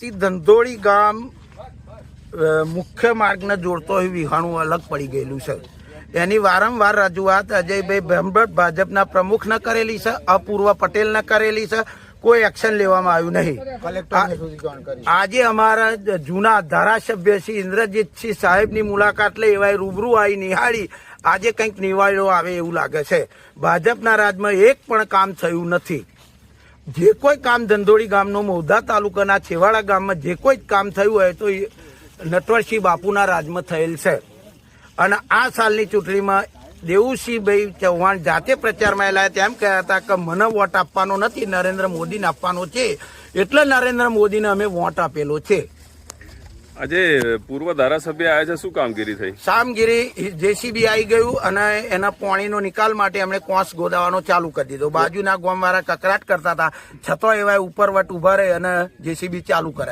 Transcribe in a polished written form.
ધંધોળી ગામ મુખ્ય માર્ગને જોડતો વિહાણું અલગ પડી ગયેલું છે. એની વારંવાર રજૂઆત અજયભાઈ બ્રહ્મભટ્ટ ભાજપના પ્રમુખને કરેલી છે, અપૂર્વ પટેલને કરેલી છે. કોઈ એક્શન લેવામાં આવ્યું નહીં. આજે અમારા જૂના ધારાસભ્ય શ્રી ઇન્દ્રજીતસિંહ સાહેબની મુલાકાત લઈ એવા રૂબરૂ આવી નિહાળી આજે કંઈક નિવાળો આવે એવું લાગે છે. ભાજપના રાજમાં એક પણ કામ થયું નથી. જે કોઈ કામ ધંધોળી ગામનો મૌધા તાલુકાના છેવાડા ગામમાં જે કોઈ કામ થયું હોય તો નટવરસિંહ બાપુના રાજમાં થયેલ છે. અને આ સાલની ચૂંટણીમાં દેવુસિંહભાઈ ચૌહાણ જાતે પ્રચારમાં આવેલા તેમ કહેતા હતા કે મને વોટ આપવાનો નથી, નરેન્દ્ર મોદીને આપવાનો છે, એટલે નરેન્દ્ર મોદીને અમે વોટ આપેલો છે. આજે પૂર્વ ધારાસભ્ય આવ્યા છે, શું કામગીરી થઈ? કામગીરી જેસીબી આવી ગયું અને એના પાણીનો નિકાલ માટે એમણે કોસ ગોદાવાનો ચાલુ કરી દીધો. બાજુના ગામવાળા કકરાટ કરતા હતા, છતાં એવા ઉપરવટ ઉભા રહે અને જેસીબી ચાલુ કરાય.